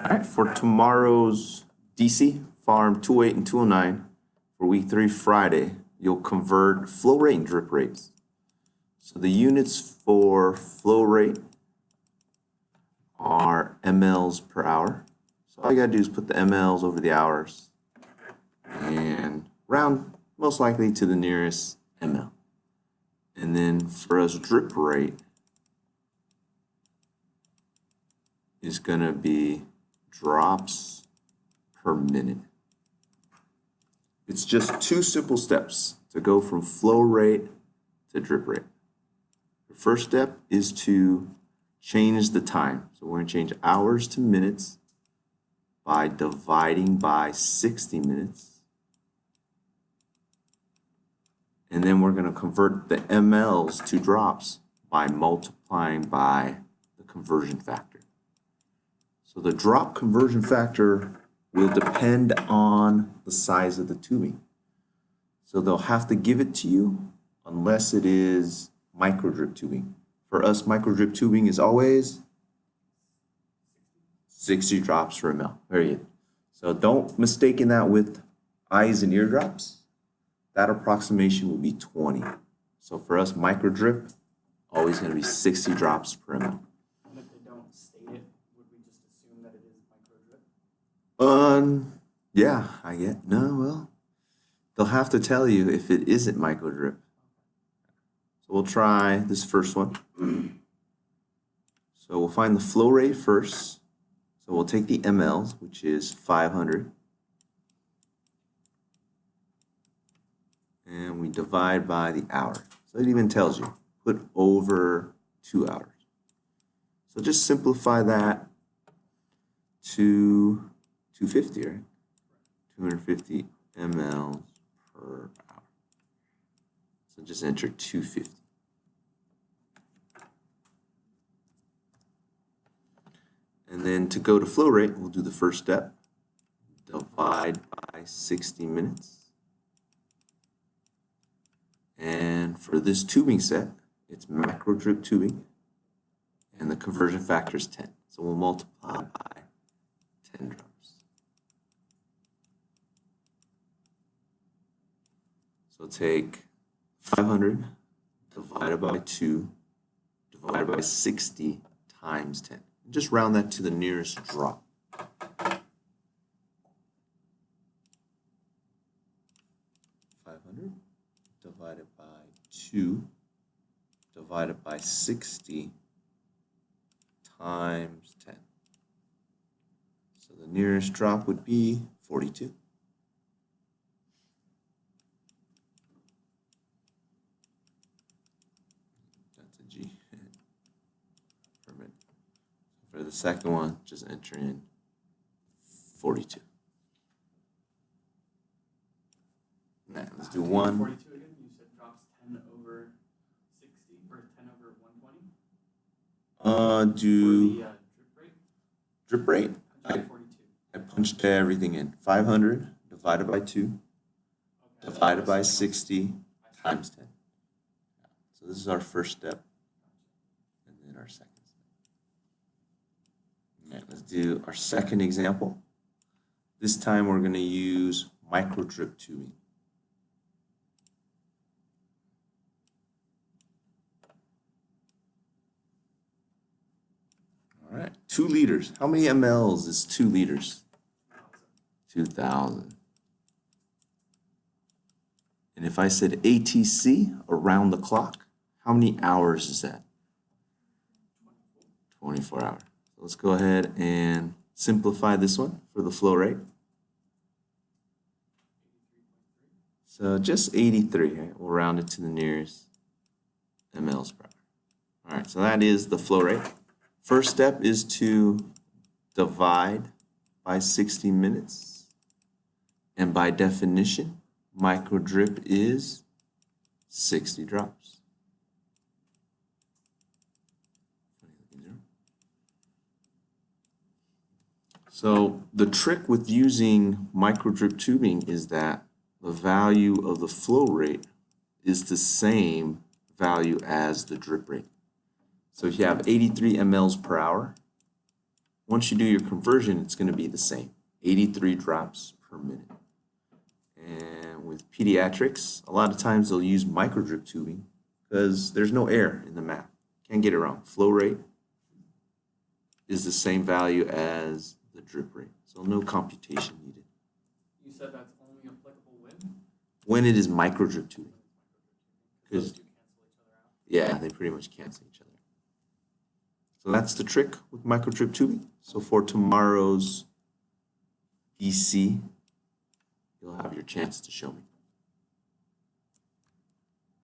All right, for tomorrow's DC, Farm 208 and 209, for week 3, Friday, you'll convert flow rate and drip rates. So the units for flow rate are mLs per hour. So all you gotta do is put the mLs over the hours and round most likely to the nearest mL. And then for us, drip rate is gonna be drops per minute. It's just 2 simple steps to go from flow rate to drip rate. The first step is to change the time. So we're going to change hours to minutes by dividing by 60 minutes. And then we're going to convert the mLs to drops by multiplying by the conversion factor. So the drop conversion factor will depend on the size of the tubing. So they'll have to give it to you unless it is micro drip tubing. For us, micro drip tubing is always 60 drops per ml, period. So don't mistake that with eyes and ear drops. That approximation will be 20. So for us, micro drip, always going to be 60 drops per ml. And if they don't state it, would we just assume that it is micro drip? Yeah, well, they'll have to tell you if it isn't micro drip. So we'll try this first one. So we'll find the flow rate first. So we'll take the mLs, which is 500. And we divide by the hour. So it even tells you, put over 2 hours. So just simplify that to 250, right? 250 mLs per hour. So just enter 250. And then to go to flow rate, we'll do the first step. Divide by 60 minutes. And for this tubing set, it's macro drip tubing. And the conversion factor is 10. So we'll multiply by 10 drops. So take 500 divided by 2 divided by 60 times 10. And just round that to the nearest drop. 500 divided by 2 divided by 60 times 10. So the nearest drop would be 42. That's a G per minute. For the second one, just enter in 42. Now let's do one. 42 again, you said drops 10 over 60 or 10 over 120? Do For the drip rate. I punched everything in. 500 divided by 2 divided by 60 times 10. So this is our first step, and then our second step. All right, let's do our second example. This time we're going to use micro drip tubing. All right, 2 liters. How many mLs is 2 liters? 2,000. And if I said ATC, around the clock, how many hours is that? 24 hours. So let's go ahead and simplify this one for the flow rate. So just 83, right? We'll round it to the nearest mLs per hour. All right, so that is the flow rate. First step is to divide by 60 minutes. And by definition, micro drip is 60 drops. So the trick with using micro drip tubing is that the value of the flow rate is the same value as the drip rate. So if you have 83 mLs per hour, once you do your conversion, it's going to be the same, 83 drops per minute. And with pediatrics, a lot of times they'll use microdrip tubing because there's no air in the map. Can't get it wrong. Flow rate is the same value as the drip rate, so no computation needed. You said that's only applicable when it is microdrip tubing. those two cancel each other out. Yeah, they pretty much cancel each other. So that's the trick with microdrip tubing. So for tomorrow's BC, you'll have your chance to show me.